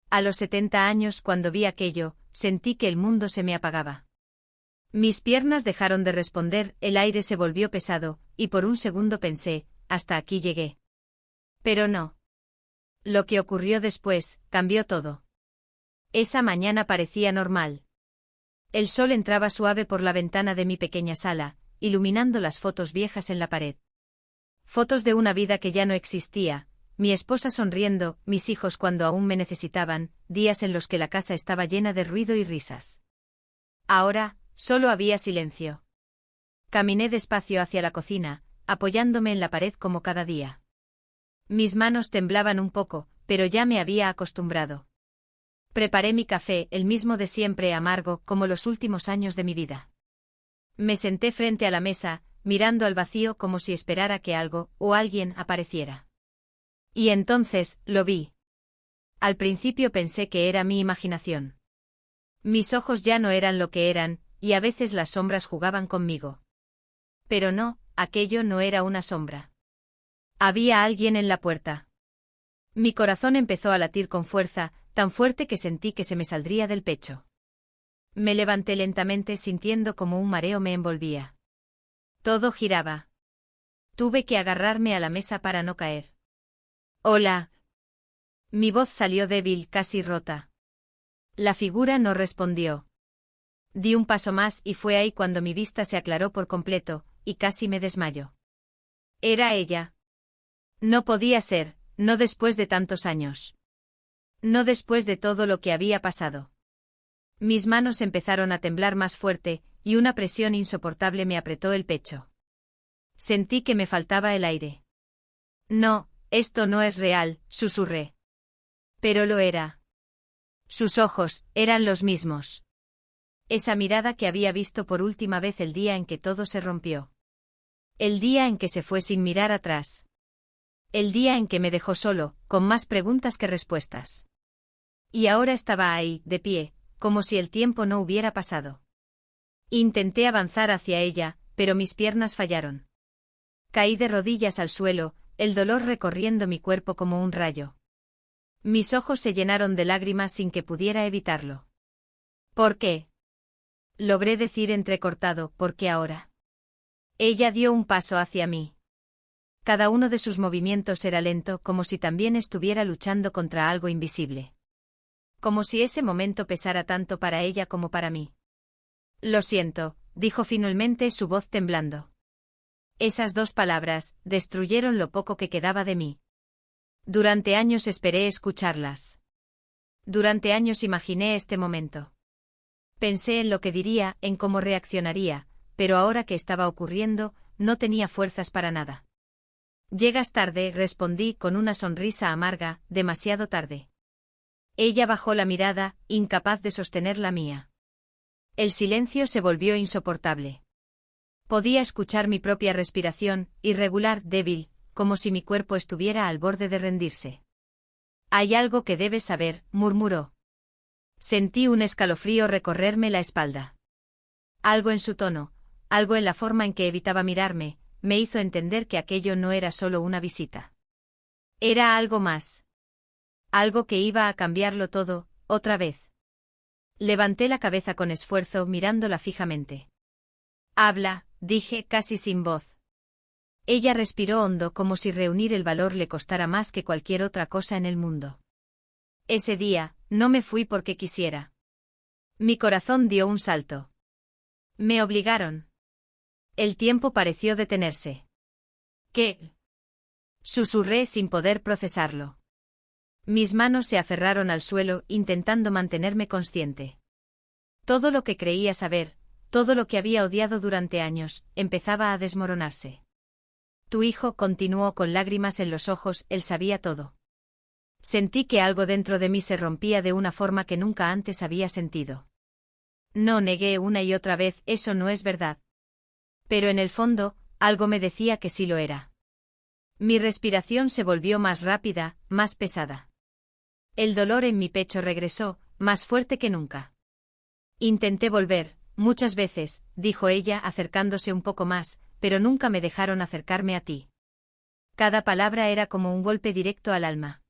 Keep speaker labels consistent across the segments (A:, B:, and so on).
A: A los 70 años, cuando vi aquello, sentí que el mundo se me apagaba. Mis piernas dejaron de responder, el aire se volvió pesado, y por un segundo pensé, hasta aquí llegué. Pero no. Lo que ocurrió después, cambió todo. Esa mañana parecía normal. El sol entraba suave por la ventana de mi pequeña sala, iluminando las fotos viejas en la pared. Fotos de una vida que ya no existía, mi esposa sonriendo, mis hijos cuando aún me necesitaban, días en los que la casa estaba llena de ruido y risas. Ahora, solo había silencio. Caminé despacio hacia la cocina, apoyándome en la pared como cada día. Mis manos temblaban un poco, pero ya me había acostumbrado. Preparé mi café, el mismo de siempre, amargo, como los últimos años de mi vida. Me senté frente a la mesa, mirando al vacío como si esperara que algo o alguien apareciera. Y entonces, lo vi. Al principio pensé que era mi imaginación. Mis ojos ya no eran lo que eran, y a veces las sombras jugaban conmigo. Pero no, aquello no era una sombra. Había alguien en la puerta. Mi corazón empezó a latir con fuerza, tan fuerte que sentí que se me saldría del pecho. Me levanté lentamente sintiendo como un mareo me envolvía. Todo giraba. Tuve que agarrarme a la mesa para no caer. «Hola». Mi voz salió débil, casi rota. La figura no respondió. Di un paso más y fue ahí cuando mi vista se aclaró por completo, y casi me desmayó. Era ella. No podía ser, no después de tantos años. No después de todo lo que había pasado. Mis manos empezaron a temblar más fuerte, y una presión insoportable me apretó el pecho. Sentí que me faltaba el aire. «No, esto no es real», susurré. Pero lo era. Sus ojos, eran los mismos. Esa mirada que había visto por última vez el día en que todo se rompió. El día en que se fue sin mirar atrás. El día en que me dejó solo, con más preguntas que respuestas. Y ahora estaba ahí, de pie, como si el tiempo no hubiera pasado. Intenté avanzar hacia ella, pero mis piernas fallaron. Caí de rodillas al suelo, el dolor recorriendo mi cuerpo como un rayo. Mis ojos se llenaron de lágrimas sin que pudiera evitarlo. «¿Por qué?», logré decir entrecortado, «¿por qué ahora?». Ella dio un paso hacia mí. Cada uno de sus movimientos era lento, como si también estuviera luchando contra algo invisible. Como si ese momento pesara tanto para ella como para mí. «Lo siento», dijo finalmente, su voz temblando. Esas dos palabras destruyeron lo poco que quedaba de mí. Durante años esperé escucharlas. Durante años imaginé este momento. Pensé en lo que diría, en cómo reaccionaría, pero ahora que estaba ocurriendo, no tenía fuerzas para nada. «Llegas tarde», respondí con una sonrisa amarga, «demasiado tarde». Ella bajó la mirada, incapaz de sostener la mía. El silencio se volvió insoportable. Podía escuchar mi propia respiración, irregular, débil, como si mi cuerpo estuviera al borde de rendirse. «Hay algo que debes saber», murmuró. Sentí un escalofrío recorrerme la espalda. Algo en su tono, algo en la forma en que evitaba mirarme, me hizo entender que aquello no era solo una visita. Era algo más. Algo que iba a cambiarlo todo, otra vez. Levanté la cabeza con esfuerzo, mirándola fijamente. «Habla», dije, casi sin voz. Ella respiró hondo, como si reunir el valor le costara más que cualquier otra cosa en el mundo. Ese día, no me fui porque quisiera. Mi corazón dio un salto. Me obligaron. El tiempo pareció detenerse. «¿Qué?», susurré sin poder procesarlo. Mis manos se aferraron al suelo, intentando mantenerme consciente. Todo lo que creía saber, todo lo que había odiado durante años, empezaba a desmoronarse. «Tu hijo», continuó con lágrimas en los ojos, «él sabía todo». Sentí que algo dentro de mí se rompía de una forma que nunca antes había sentido. No, negué una y otra vez, «eso no es verdad». Pero en el fondo, algo me decía que sí lo era. Mi respiración se volvió más rápida, más pesada. El dolor en mi pecho regresó, más fuerte que nunca. «Intenté volver, muchas veces», dijo ella acercándose un poco más, «pero nunca me dejaron acercarme a ti». Cada palabra era como un golpe directo al alma.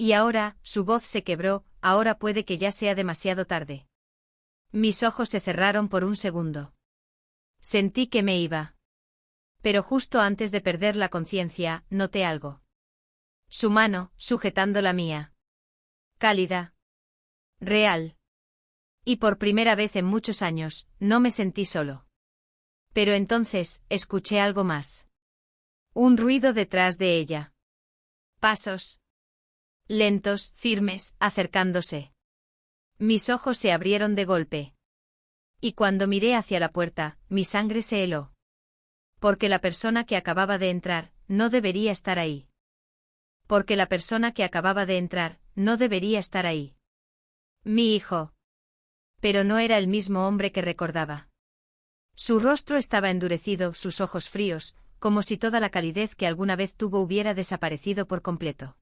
A: Y ahora, su voz se quebró, ahora puede que ya sea demasiado tarde. Mis ojos se cerraron por un segundo. Sentí que me iba. Pero justo antes de perder la conciencia, noté algo. Su mano, sujetando la mía. Cálida. Real. Y por primera vez en muchos años, no me sentí solo. Pero entonces, escuché algo más. Un ruido detrás de ella. Pasos. Lentos, firmes, acercándose. Mis ojos se abrieron de golpe. Y cuando miré hacia la puerta, mi sangre se heló. Porque la persona que acababa de entrar, no debería estar ahí. Porque la persona que acababa de entrar, no debería estar ahí. Mi hijo. Pero no era el mismo hombre que recordaba. Su rostro estaba endurecido, sus ojos fríos, como si toda la calidez que alguna vez tuvo hubiera desaparecido por completo.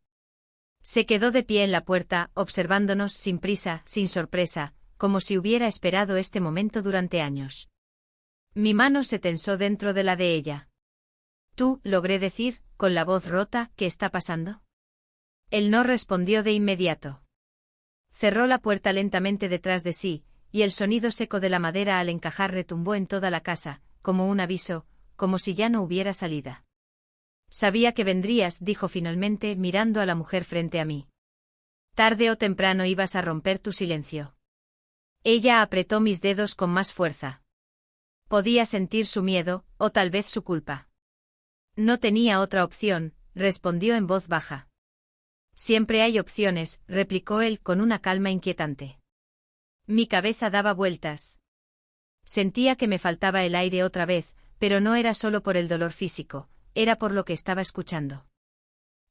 A: Se quedó de pie en la puerta, observándonos sin prisa, sin sorpresa, como si hubiera esperado este momento durante años. Mi mano se tensó dentro de la de ella. «Tú», logré decir, con la voz rota, «¿qué está pasando?». Él no respondió de inmediato. Cerró la puerta lentamente detrás de sí, y el sonido seco de la madera al encajar retumbó en toda la casa, como un aviso, como si ya no hubiera salida. «Sabía que vendrías», dijo finalmente, mirando a la mujer frente a mí. «Tarde o temprano ibas a romper tu silencio». Ella apretó mis dedos con más fuerza. Podía sentir su miedo, o tal vez su culpa. «No tenía otra opción», respondió en voz baja. «Siempre hay opciones», replicó él con una calma inquietante. Mi cabeza daba vueltas. Sentía que me faltaba el aire otra vez, pero no era solo por el dolor físico, era por lo que estaba escuchando.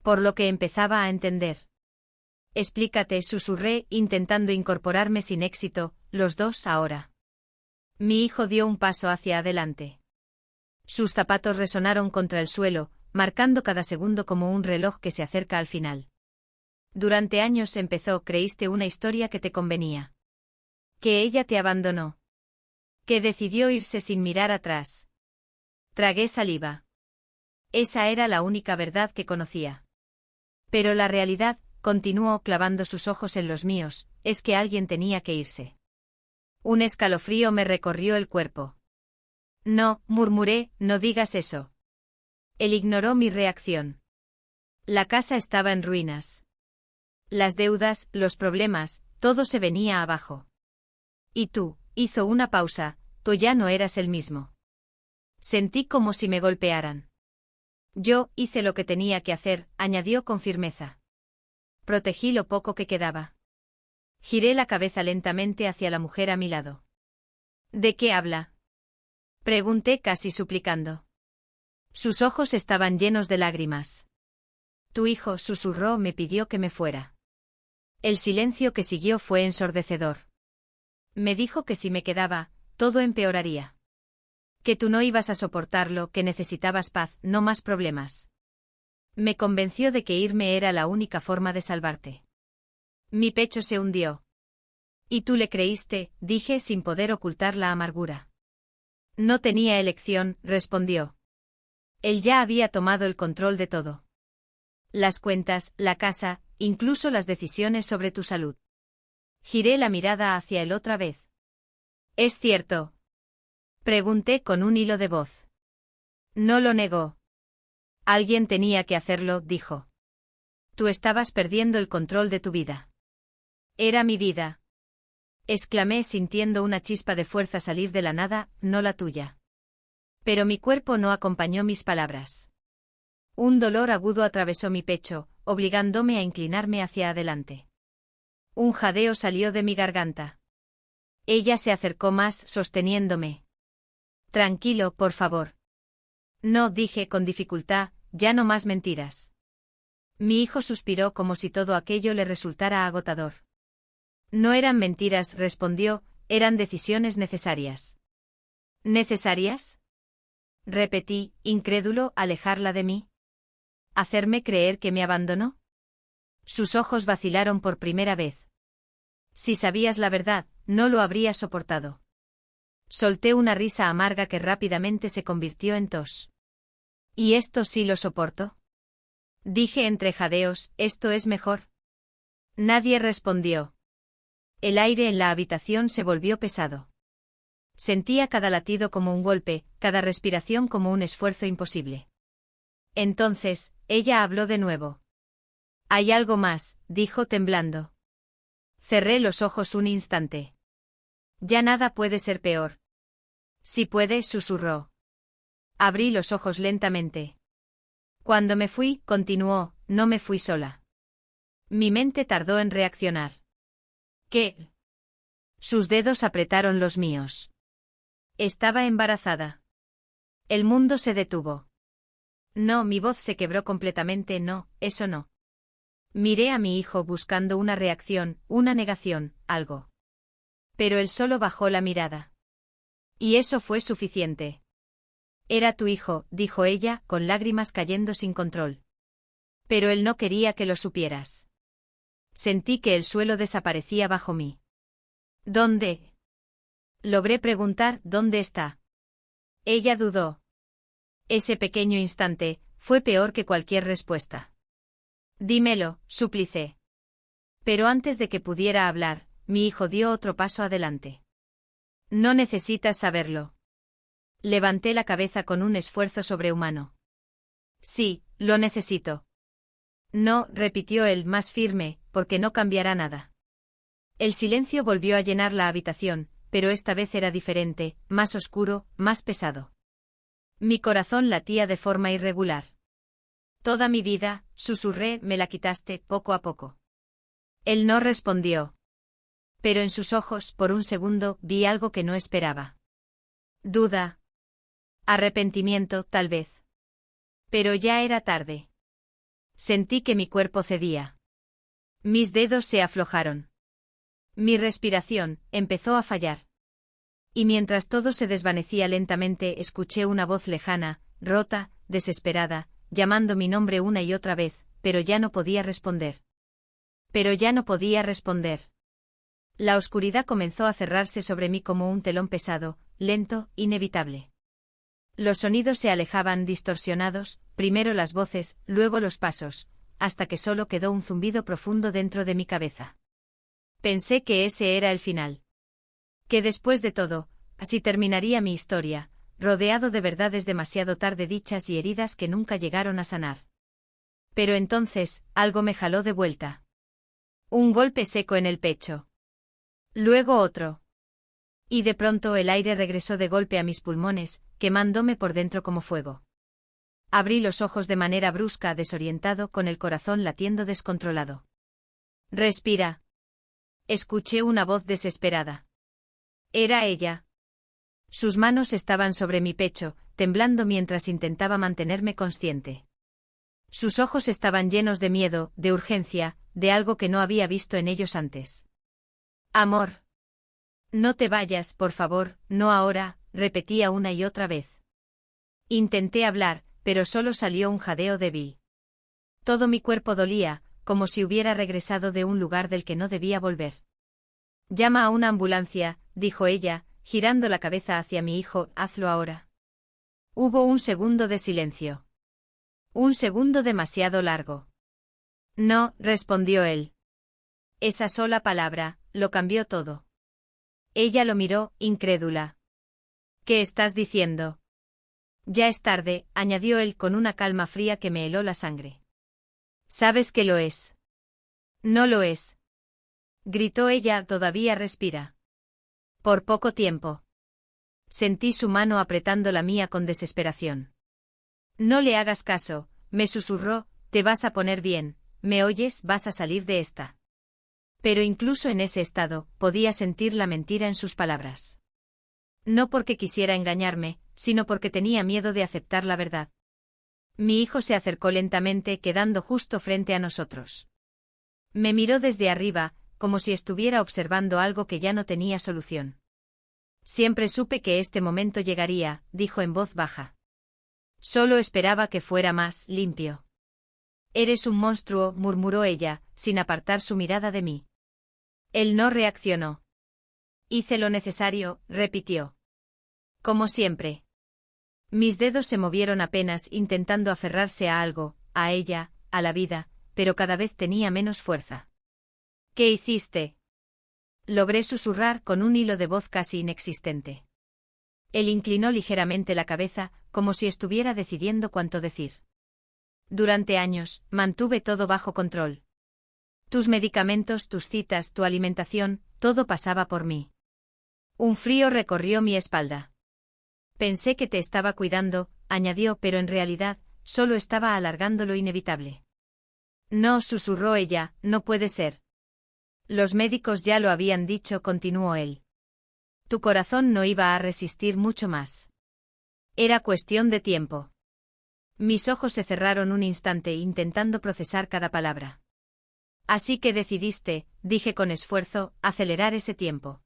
A: Por lo que empezaba a entender. «Explícate», susurré, intentando incorporarme sin éxito, «los dos ahora». Mi hijo dio un paso hacia adelante. Sus zapatos resonaron contra el suelo, marcando cada segundo como un reloj que se acerca al final. «Durante años», empezó, «creíste una historia que te convenía. Que ella te abandonó. Que decidió irse sin mirar atrás». Tragué saliva. Esa era la única verdad que conocía. Pero la realidad, continuó clavando sus ojos en los míos, es que alguien tenía que irse. Un escalofrío me recorrió el cuerpo. «No», murmuré, «no digas eso». Él ignoró mi reacción. La casa estaba en ruinas. Las deudas, los problemas, todo se venía abajo. «Y tú», hizo una pausa, «tú ya no eras el mismo». Sentí como si me golpearan. «Yo hice lo que tenía que hacer», añadió con firmeza. «Protegí lo poco que quedaba». Giré la cabeza lentamente hacia la mujer a mi lado. «¿De qué habla?», pregunté casi suplicando. Sus ojos estaban llenos de lágrimas. «Tu hijo», susurró, «me pidió que me fuera». El silencio que siguió fue ensordecedor. Me dijo que si me quedaba, todo empeoraría. Que tú no ibas a soportarlo, que necesitabas paz, no más problemas. Me convenció de que irme era la única forma de salvarte. Mi pecho se hundió. «¿Y tú le creíste?», dije sin poder ocultar la amargura. «No tenía elección», respondió. Él ya había tomado el control de todo. Las cuentas, la casa, incluso las decisiones sobre tu salud. Giré la mirada hacia él otra vez. «¿Es cierto?», pregunté con un hilo de voz. No lo negó. «Alguien tenía que hacerlo», dijo. «Tú estabas perdiendo el control de tu vida». «Era mi vida», exclamé sintiendo una chispa de fuerza salir de la nada, «no la tuya». Pero mi cuerpo no acompañó mis palabras. Un dolor agudo atravesó mi pecho, obligándome a inclinarme hacia adelante. Un jadeo salió de mi garganta. Ella se acercó más, sosteniéndome. «Tranquilo, por favor». «No», dije con dificultad, «ya no más mentiras». Mi hijo suspiró como si todo aquello le resultara agotador. «No eran mentiras», respondió, «eran decisiones necesarias». «¿Necesarias?», repetí, incrédulo, «¿alejarla de mí? ¿Hacerme creer que me abandonó?». Sus ojos vacilaron por primera vez. «Si sabías la verdad, no lo habrías soportado». Solté una risa amarga que rápidamente se convirtió en tos. «¿Y esto sí lo soporto?», dije entre jadeos, «esto es mejor». Nadie respondió. El aire en la habitación se volvió pesado. Sentía cada latido como un golpe, cada respiración como un esfuerzo imposible. Entonces, ella habló de nuevo. Hay algo más, dijo temblando. Cerré los ojos un instante. Ya nada puede ser peor. Si puede, susurró. Abrí los ojos lentamente. Cuando me fui, continuó, no me fui sola. Mi mente tardó en reaccionar. ¿Qué? Sus dedos apretaron los míos. Estaba embarazada. El mundo se detuvo. No, mi voz se quebró completamente, no, eso no. Miré a mi hijo buscando una reacción, una negación, algo. Pero él solo bajó la mirada. Y eso fue suficiente. Era tu hijo, dijo ella, con lágrimas cayendo sin control. Pero él no quería que lo supieras. Sentí que el suelo desaparecía bajo mí. ¿Dónde? Logré preguntar, ¿dónde está? Ella dudó. Ese pequeño instante fue peor que cualquier respuesta. Dímelo, suplicé. Pero antes de que pudiera hablar, mi hijo dio otro paso adelante. No necesitas saberlo. Levanté la cabeza con un esfuerzo sobrehumano. Sí, lo necesito. No, repitió él más firme, porque no cambiará nada. El silencio volvió a llenar la habitación, pero esta vez era diferente, más oscuro, más pesado. Mi corazón latía de forma irregular. Toda mi vida, susurré, me la quitaste, poco a poco. Él no respondió. Pero en sus ojos, por un segundo, vi algo que no esperaba. Duda. Arrepentimiento, tal vez. Pero ya era tarde. Sentí que mi cuerpo cedía. Mis dedos se aflojaron. Mi respiración empezó a fallar. Y mientras todo se desvanecía lentamente, escuché una voz lejana, rota, desesperada, llamando mi nombre una y otra vez, pero ya no podía responder. La oscuridad comenzó a cerrarse sobre mí como un telón pesado, lento, inevitable. Los sonidos se alejaban distorsionados, primero las voces, luego los pasos, hasta que solo quedó un zumbido profundo dentro de mi cabeza. Pensé que ese era el final. Que después de todo, así terminaría mi historia, rodeado de verdades demasiado tarde dichas y heridas que nunca llegaron a sanar. Pero entonces, algo me jaló de vuelta. Un golpe seco en el pecho. Luego otro. Y de pronto el aire regresó de golpe a mis pulmones, quemándome por dentro como fuego. Abrí los ojos de manera brusca, desorientado, con el corazón latiendo descontrolado. Respira. Escuché una voz desesperada. Era ella. Sus manos estaban sobre mi pecho, temblando mientras intentaba mantenerme consciente. Sus ojos estaban llenos de miedo, de urgencia, de algo que no había visto en ellos antes. Amor. No te vayas, por favor, no ahora, repetía una y otra vez. Intenté hablar, pero solo salió un jadeo débil. Todo mi cuerpo dolía, como si hubiera regresado de un lugar del que no debía volver. Llama a una ambulancia, dijo ella, girando la cabeza hacia mi hijo, hazlo ahora. Hubo un segundo de silencio. Un segundo demasiado largo. No, respondió él. Esa sola palabra, lo cambió todo. Ella lo miró, incrédula. ¿Qué estás diciendo? Ya es tarde, añadió él con una calma fría que me heló la sangre. ¿Sabes que lo es? No lo es. Gritó ella, todavía respira. Por poco tiempo. Sentí su mano apretando la mía con desesperación. No le hagas caso, me susurró, te vas a poner bien, ¿me oyes? Vas a salir de esta. Pero incluso en ese estado, podía sentir la mentira en sus palabras. No porque quisiera engañarme, sino porque tenía miedo de aceptar la verdad. Mi hijo se acercó lentamente, quedando justo frente a nosotros. Me miró desde arriba, como si estuviera observando algo que ya no tenía solución. Siempre supe que este momento llegaría, dijo en voz baja. Solo esperaba que fuera más limpio. Eres un monstruo, murmuró ella, sin apartar su mirada de mí. Él no reaccionó. Hice lo necesario, repitió. Como siempre. Mis dedos se movieron apenas intentando aferrarse a algo, a ella, a la vida, pero cada vez tenía menos fuerza. ¿Qué hiciste? Logré susurrar con un hilo de voz casi inexistente. Él inclinó ligeramente la cabeza, como si estuviera decidiendo cuánto decir. Durante años, mantuve todo bajo control. Tus medicamentos, tus citas, tu alimentación, todo pasaba por mí. Un frío recorrió mi espalda. Pensé que te estaba cuidando, añadió, pero en realidad, solo estaba alargando lo inevitable. No, susurró ella, no puede ser. Los médicos ya lo habían dicho, continuó él. Tu corazón no iba a resistir mucho más. Era cuestión de tiempo. Mis ojos se cerraron un instante intentando procesar cada palabra. Así que decidiste, dije con esfuerzo, acelerar ese tiempo.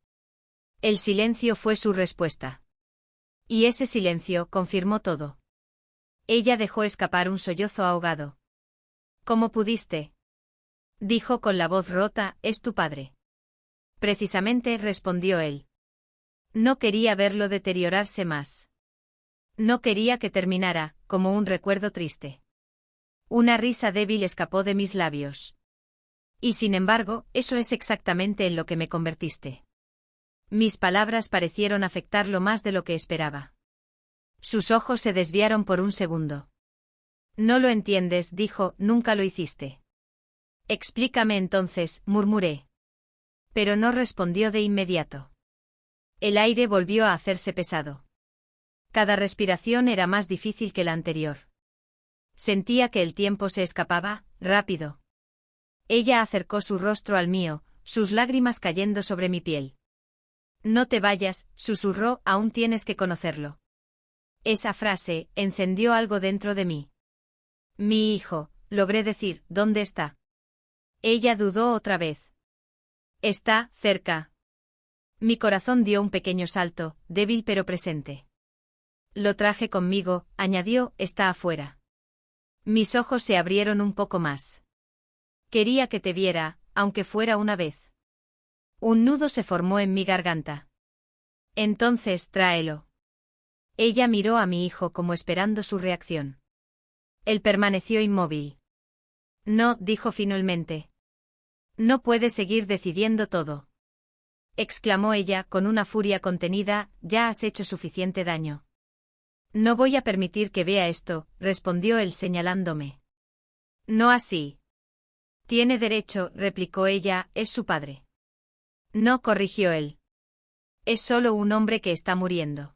A: El silencio fue su respuesta. Y ese silencio confirmó todo. Ella dejó escapar un sollozo ahogado. ¿Cómo pudiste? Dijo con la voz rota, es tu padre. Precisamente, respondió él. No quería verlo deteriorarse más. No quería que terminara, como un recuerdo triste. Una risa débil escapó de mis labios. Y sin embargo, eso es exactamente en lo que me convertiste. Mis palabras parecieron afectarlo más de lo que esperaba. Sus ojos se desviaron por un segundo. No lo entiendes, dijo, nunca lo hiciste. Explícame entonces, murmuré. Pero no respondió de inmediato. El aire volvió a hacerse pesado. Cada respiración era más difícil que la anterior. Sentía que el tiempo se escapaba, rápido. Ella acercó su rostro al mío, sus lágrimas cayendo sobre mi piel. No te vayas, susurró, aún tienes que conocerlo. Esa frase encendió algo dentro de mí. Mi hijo, logré decir, ¿dónde está? Ella dudó otra vez. Está cerca. Mi corazón dio un pequeño salto, débil pero presente. Lo traje conmigo, añadió, está afuera. Mis ojos se abrieron un poco más. Quería que te viera, aunque fuera una vez. Un nudo se formó en mi garganta. Entonces, tráelo. Ella miró a mi hijo como esperando su reacción. Él permaneció inmóvil. No, dijo finalmente. No puedes seguir decidiendo todo. Exclamó ella con una furia contenida, ya has hecho suficiente daño. No voy a permitir que vea esto, respondió él señalándome. No así. Tiene derecho, replicó ella, es su padre. No, corrigió él. Es solo un hombre que está muriendo.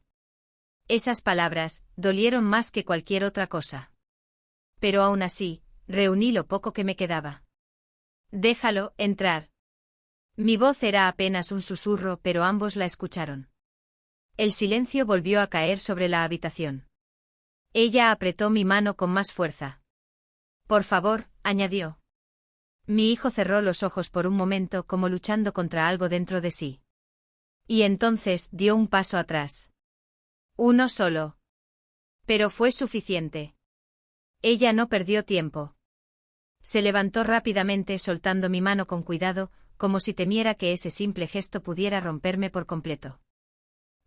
A: Esas palabras dolieron más que cualquier otra cosa. Pero aún así, reuní lo poco que me quedaba. Déjalo entrar. Mi voz era apenas un susurro, pero ambos la escucharon. El silencio volvió a caer sobre la habitación. Ella apretó mi mano con más fuerza. Por favor, añadió. Mi hijo cerró los ojos por un momento como luchando contra algo dentro de sí. Y entonces dio un paso atrás. Uno solo. Pero fue suficiente. Ella no perdió tiempo. Se levantó rápidamente soltando mi mano con cuidado, como si temiera que ese simple gesto pudiera romperme por completo.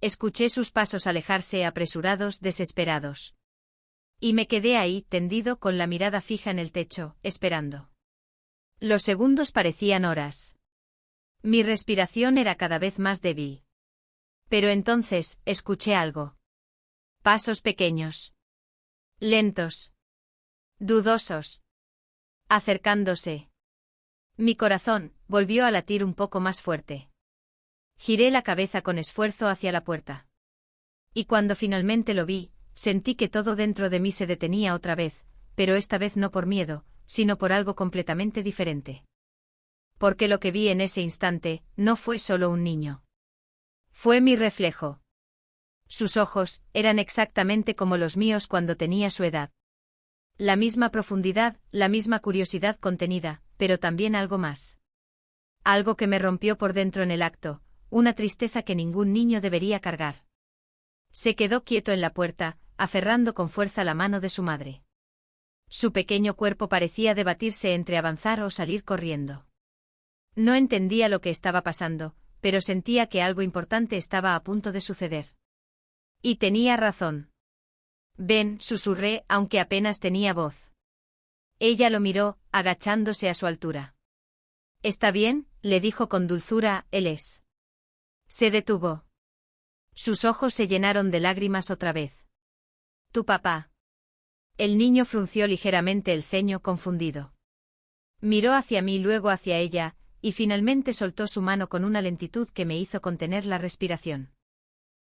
A: Escuché sus pasos alejarse apresurados, desesperados. Y me quedé ahí, tendido con la mirada fija en el techo, esperando. Los segundos parecían horas. Mi respiración era cada vez más débil. Pero entonces, escuché algo. Pasos pequeños. Lentos. Dudosos. Acercándose. Mi corazón volvió a latir un poco más fuerte. Giré la cabeza con esfuerzo hacia la puerta. Y cuando finalmente lo vi, sentí que todo dentro de mí se detenía otra vez, pero esta vez no por miedo, sino por algo completamente diferente. Porque lo que vi en ese instante no fue solo un niño. Fue mi reflejo. Sus ojos eran exactamente como los míos cuando tenía su edad. La misma profundidad, la misma curiosidad contenida, pero también algo más. Algo que me rompió por dentro en el acto, una tristeza que ningún niño debería cargar. Se quedó quieto en la puerta, aferrando con fuerza la mano de su madre. Su pequeño cuerpo parecía debatirse entre avanzar o salir corriendo. No entendía lo que estaba pasando, pero sentía que algo importante estaba a punto de suceder. Y tenía razón. Ven, susurré, aunque apenas tenía voz. Ella lo miró, agachándose a su altura. Está bien, le dijo con dulzura, él es. Se detuvo. Sus ojos se llenaron de lágrimas otra vez. Tu papá. El niño frunció ligeramente el ceño confundido. Miró hacia mí, luego hacia ella, y finalmente soltó su mano con una lentitud que me hizo contener la respiración.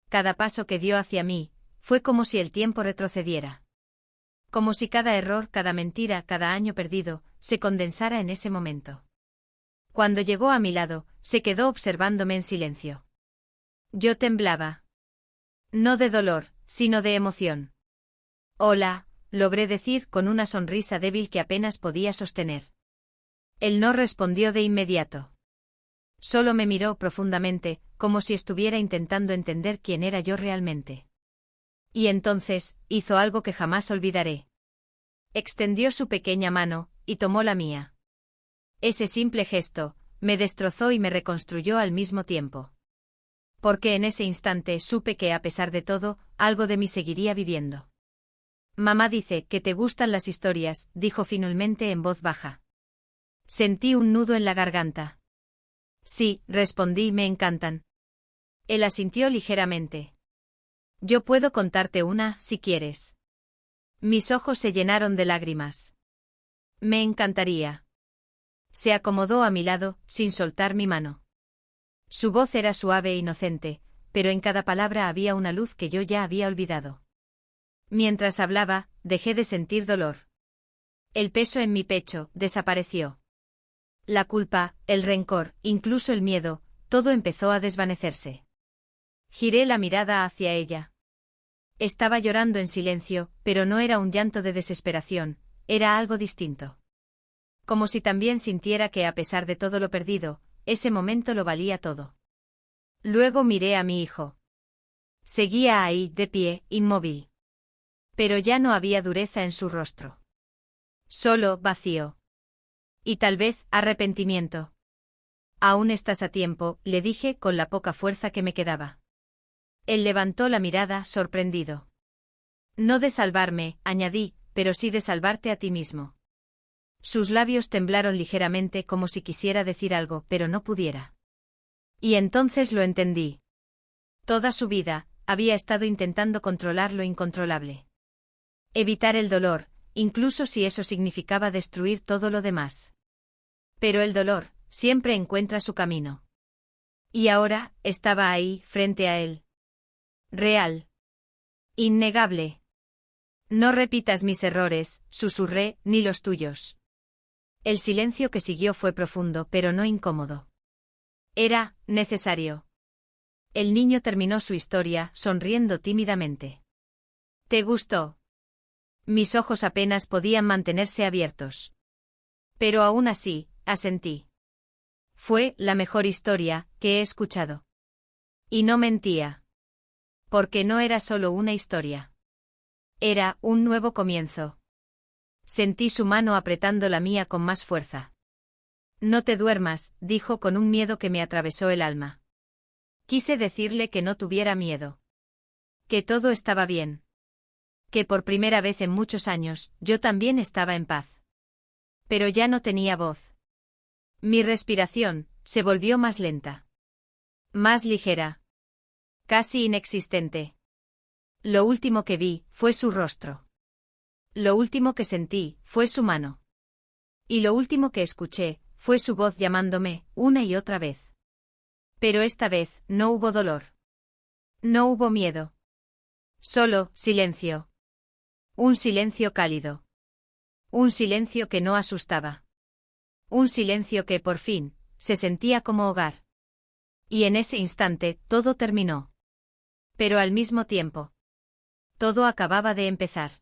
A: Cada paso que dio hacia mí, fue como si el tiempo retrocediera. Como si cada error, cada mentira, cada año perdido, se condensara en ese momento. Cuando llegó a mi lado, se quedó observándome en silencio. Yo temblaba. No de dolor, sino de emoción. Hola, logré decir con una sonrisa débil que apenas podía sostener. Él no respondió de inmediato. Solo me miró profundamente, como si estuviera intentando entender quién era yo realmente. Y entonces, hizo algo que jamás olvidaré. Extendió su pequeña mano, y tomó la mía. Ese simple gesto, me destrozó y me reconstruyó al mismo tiempo. Porque en ese instante supe que a pesar de todo, algo de mí seguiría viviendo. Mamá dice que te gustan las historias, dijo finalmente en voz baja. Sentí un nudo en la garganta. Sí, respondí, me encantan. Él asintió ligeramente. Yo puedo contarte una, si quieres. Mis ojos se llenaron de lágrimas. Me encantaría. Se acomodó a mi lado, sin soltar mi mano. Su voz era suave e inocente, pero en cada palabra había una luz que yo ya había olvidado. Mientras hablaba, dejé de sentir dolor. El peso en mi pecho desapareció. La culpa, el rencor, incluso el miedo, todo empezó a desvanecerse. Giré la mirada hacia ella. Estaba llorando en silencio, pero no era un llanto de desesperación, era algo distinto. Como si también sintiera que a pesar de todo lo perdido, ese momento lo valía todo. Luego miré a mi hijo. Seguía ahí, de pie, inmóvil. Pero ya no había dureza en su rostro. Solo vacío. Y tal vez arrepentimiento. Aún estás a tiempo, le dije con la poca fuerza que me quedaba. Él levantó la mirada, sorprendido. No de salvarme, añadí, pero sí de salvarte a ti mismo. Sus labios temblaron ligeramente como si quisiera decir algo, pero no pudiera. Y entonces lo entendí. Toda su vida, había estado intentando controlar lo incontrolable. Evitar el dolor, incluso si eso significaba destruir todo lo demás. Pero el dolor, siempre encuentra su camino. Y ahora, estaba ahí, frente a él. Real. Innegable. No repitas mis errores, susurré, ni los tuyos. El silencio que siguió fue profundo, pero no incómodo. Era necesario. El niño terminó su historia, sonriendo tímidamente. ¿Te gustó? Mis ojos apenas podían mantenerse abiertos. Pero aún así, asentí. Fue la mejor historia que he escuchado. Y no mentía. Porque no era solo una historia. Era un nuevo comienzo. Sentí su mano apretando la mía con más fuerza. No te duermas, dijo con un miedo que me atravesó el alma. Quise decirle que no tuviera miedo. Que todo estaba bien. Que por primera vez en muchos años, yo también estaba en paz. Pero ya no tenía voz. Mi respiración se volvió más lenta. Más ligera. Casi inexistente. Lo último que vi fue su rostro. Lo último que sentí fue su mano. Y lo último que escuché fue su voz llamándome una y otra vez. Pero esta vez no hubo dolor. No hubo miedo. Solo silencio. Un silencio cálido. Un silencio que no asustaba. Un silencio que por fin se sentía como hogar. Y en ese instante todo terminó. Pero al mismo tiempo, todo acababa de empezar.